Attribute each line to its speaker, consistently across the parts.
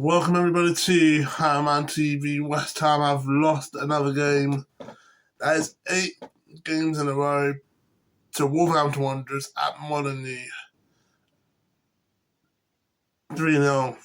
Speaker 1: Welcome everybody to Rant TV. West Ham have lost another game. That is 8 games in a row to Wolverhampton Wanderers at Molineux. 3-0.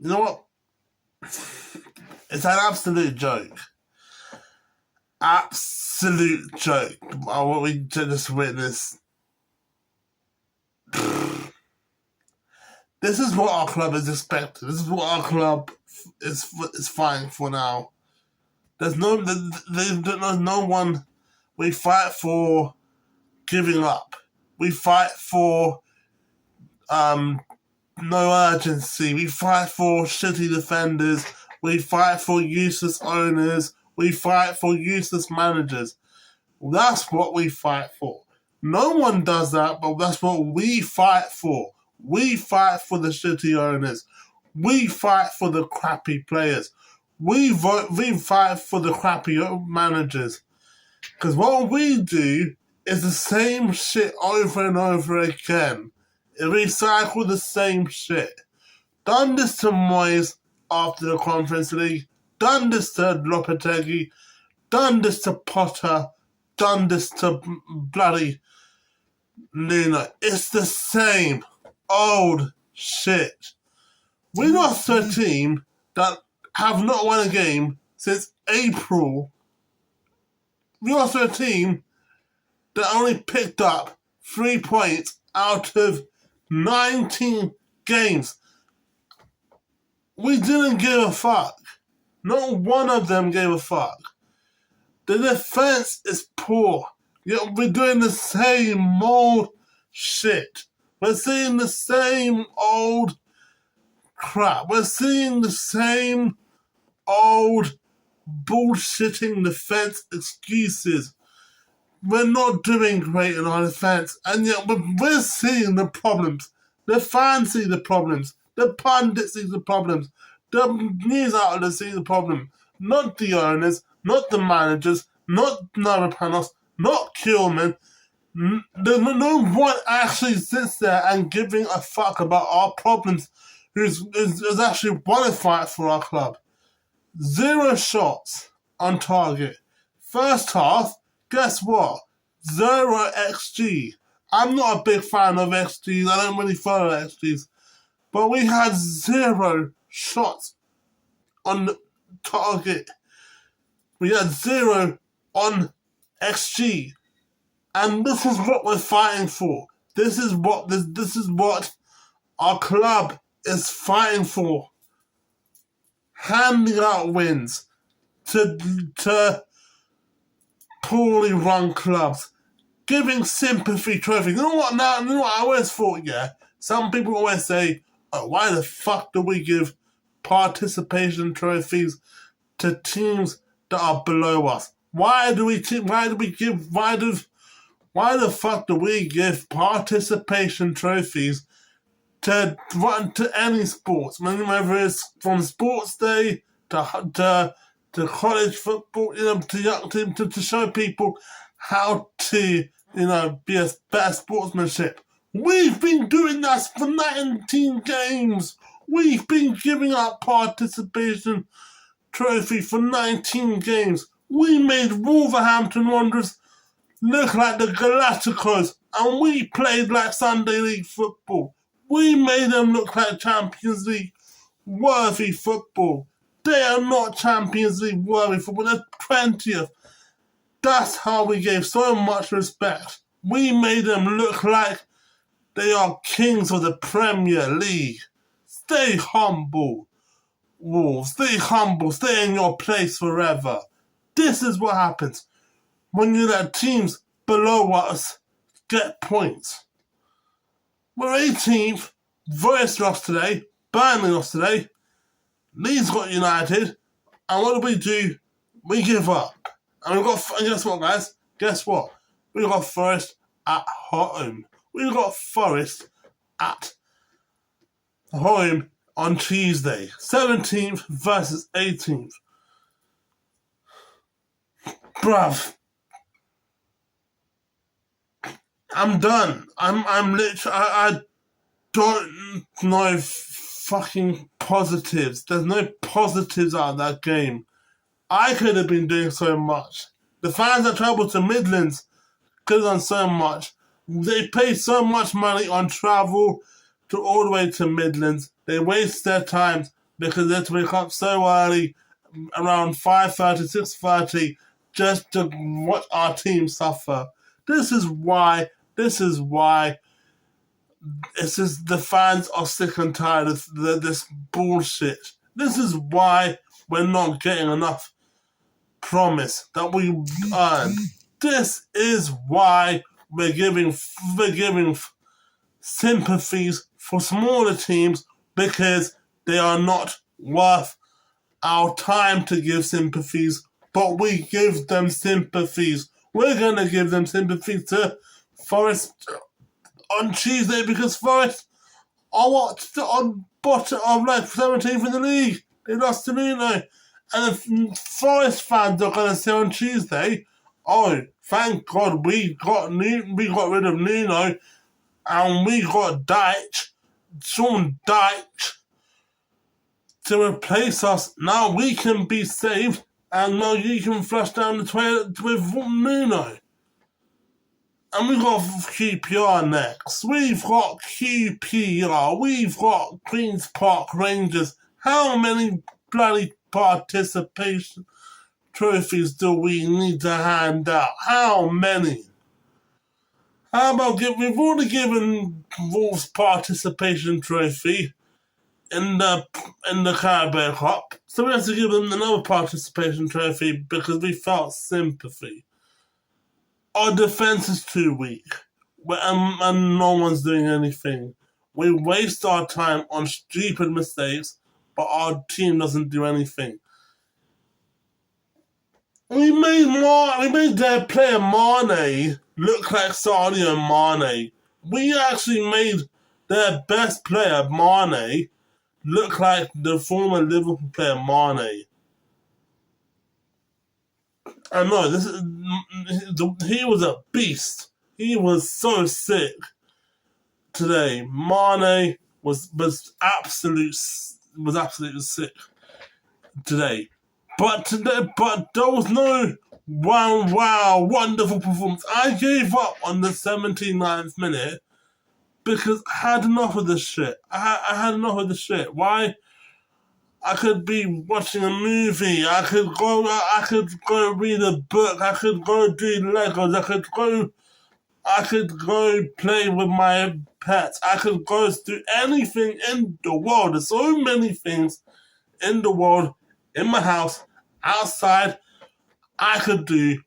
Speaker 1: You know what? It's an absolute joke. Absolute joke. What we just witnessed. This is what our club is expecting. This is what our club is fighting for now. There's no one. We fight for giving up. We fight for no urgency. We fight for shitty defenders. We fight for useless owners. We fight for useless managers. That's what we fight for. No one does that, but that's what we fight for. We fight for the shitty owners. We fight for the crappy players. We fight for the crappy managers. Because what we do is the same shit over and over again. Recycle the same shit. Done this to Moyes after the Conference League. Done this to Lopetegui. Done this to Potter. Done this to bloody Nuno. It's the same old shit. We lost to a team that have not won a game since April. We lost to a team that only picked up 3 points out of 19 games. We didn't give a fuck. Not one of them gave a fuck. The defense is poor. Yet we're doing the same old shit. We're seeing the same old crap. We're seeing the same old bullshitting defense excuses. We're not doing great in our defense, and yet we're seeing the problems. The fans see the problems. The pundits see the problems. The news outlets see the problem. Not the owners, not the managers, not Navapanos, not Kilman. No one actually sits there and giving a fuck about our problems who's actually want to fight for our club. 0 shots on target. First half, guess what? 0 XG. I'm not a big fan of XGs. I don't really follow XGs. But we had 0 shots on target. We had 0 on XG. And this is what we're fighting for. This is what our club is fighting for. Handing out wins to poorly run clubs. Giving sympathy trophies. You know what I always thought, yeah? Some people always say, oh, why the fuck do we give participation trophies to teams that are below us? Why the fuck do we give participation trophies to any sports? Whether it's from sports day to college football, to show people how to, be a better sportsmanship. We've been doing that for 19 games. We've been giving out participation trophy for 19 games. We made Wolverhampton Wanderers look like the Galacticos, and we played like Sunday League football. We made them look like Champions League worthy football. They are not Champions League worthy football. They're 20th. That's how we gave so much respect. We made them look like they are kings of the Premier League. Stay humble, Wolves. Stay humble. Stay in your place forever. This is what happens when you let teams below us get points. We're 18th. Forest lost today. Burnley lost today. Leeds got United. And what do? We give up. And guess what, guys? Guess what? We got Forest at home. We got Forest at home on Tuesday. 17th versus 18th. Bruv. I'm done. I'm literally. don't know fucking positives. There's no positives out of that game. I could have been doing so much. The fans that travel to Midlands could have done so much. They pay so much money on travel to all the way to Midlands. They waste their time because they have to wake up so early, around 5:30, 6:30, just to watch our team suffer. This is why the fans are sick and tired of this bullshit. This is why we're not getting enough promise that we earned. This is why we're giving sympathies for smaller teams, because they are not worth our time to give sympathies, but we give them sympathies. We're going to give them sympathy to Forest on Tuesday because Forest are on bottom of 17th in the league. They lost to Nuno. And the Forest fans are going to say on Tuesday, oh, thank God we got rid of Nuno and we got Sean Dyche, to replace us. Now we can be saved, and now you can flush down the toilet with Nuno. And we've got QPR next. We've got QPR. We've got Queen's Park Rangers. How many bloody participation trophies do we need to hand out? How many? How about we've already given Wolves participation trophy in the Carabao Cup, so we have to give them another participation trophy because we felt sympathy. Our defence is too weak, and no one's doing anything. We waste our time on stupid mistakes, but our team doesn't do anything. We made their player Mane look like Sadio Mane. We actually made their best player Mane look like the former Liverpool player Mane. I know he was a beast. He was so sick today. Mane was absolutely sick today. But there was no wow wonderful performance. I gave up on the 79th minute because I had enough of this shit. I had enough of this shit. Why? I could be watching a movie. I could go read a book. I could go do Legos. I could go play with my pets. I could go do anything in the world. There's so many things in the world, in my house, outside, I could do.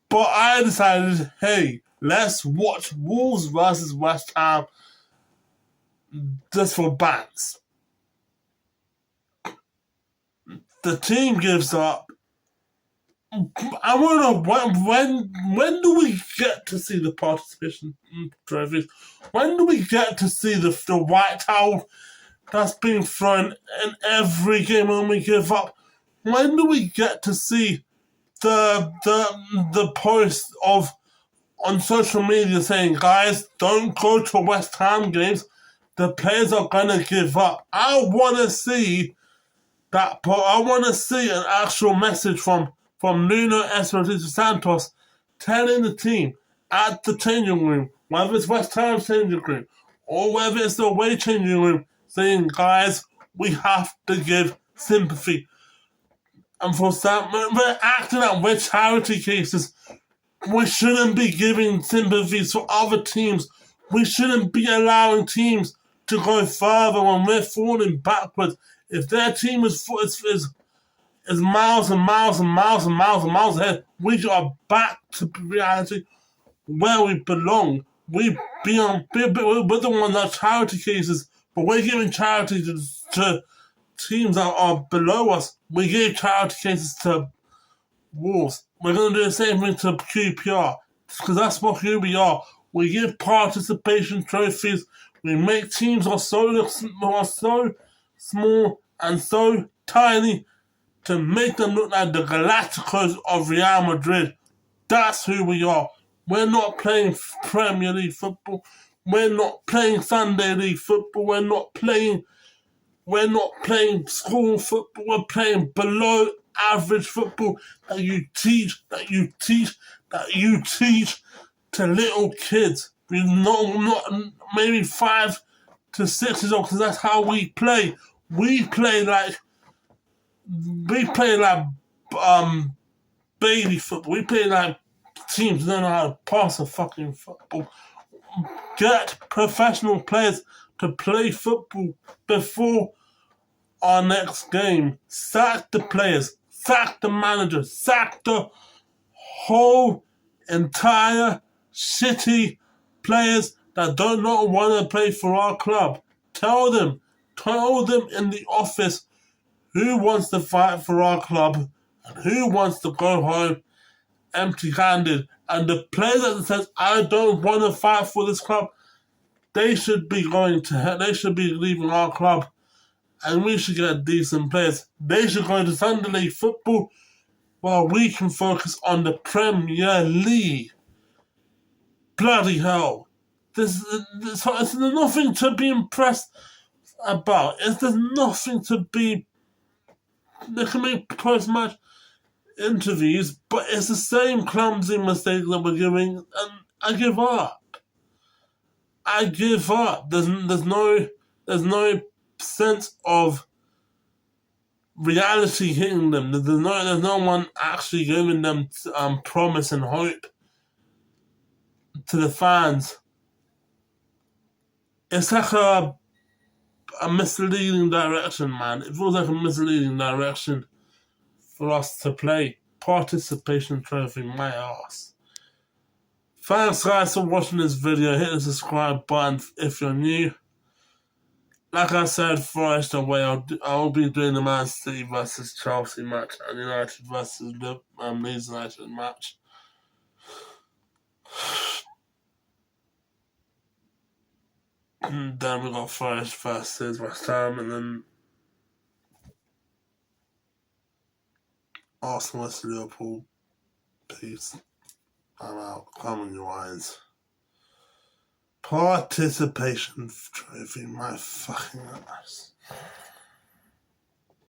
Speaker 1: But I decided, hey, let's watch Wolves versus West Ham just for bants. The team gives up. I want to know when do we get to see the participation trophies? When do we get to see the white towel that's being thrown in every game when we give up? When do we get to see the post on social media saying, guys, don't go to West Ham games, the players are gonna give up? I want to see that. I want to see an actual message from Nuno Espirito Santos telling the team at the changing room, whether it's West Ham's changing room or whether it's the away changing room, saying, guys, we have to give sympathy. And for some, we're acting like we're charity cases. We shouldn't be giving sympathies for other teams. We shouldn't be allowing teams to go further when we're falling backwards. If their team is miles and miles and miles and miles and miles ahead, we are back to reality where we belong. We're the ones that are charity cases, but we're giving charity to teams that are below us. We gave charity cases to Wolves. We're going to do the same thing to QPR, because that's who we are. We give participation trophies. We make teams are so small and so tiny to make them look like the Galacticos of Real Madrid. That's who we are. We're not playing Premier League football. We're not playing Sunday League football. We're not playing school football. We're playing below average football that you teach to little kids. Not maybe 5 to 6 years old, because that's how we play. We play like baby football. We play like teams don't know how to pass a fucking football. Get professional players to play football before our next game. Sack the players, sack the manager, sack the whole entire city players that do not want to play for our club. Tell them in the office who wants to fight for our club and who wants to go home empty-handed. And the players that says, I don't want to fight for this club, they should be they should be leaving our club, and we should get decent players. They should go to Sunday League football while we can focus on the Premier League. Bloody hell. There's nothing to be impressed about. There's nothing to be... They can make post-match interviews, but it's the same clumsy mistakes that we're doing, and I give up. There's no sense of reality hitting them. There's no one actually giving them promise and hope to the fans. It's like a misleading direction, man. It feels like a misleading direction for us to play. Participation trophy, my ass. Thanks guys for watching this video. Hit the subscribe button if you're new. Like I said, Forest away, I'll be doing the Man City versus Chelsea match and United versus the Leeds United match. And then we got Forest versus West Ham, and then Arsenal versus Liverpool. Peace. I'm out. Come on, your eyes. Participation trophy, my fucking ass.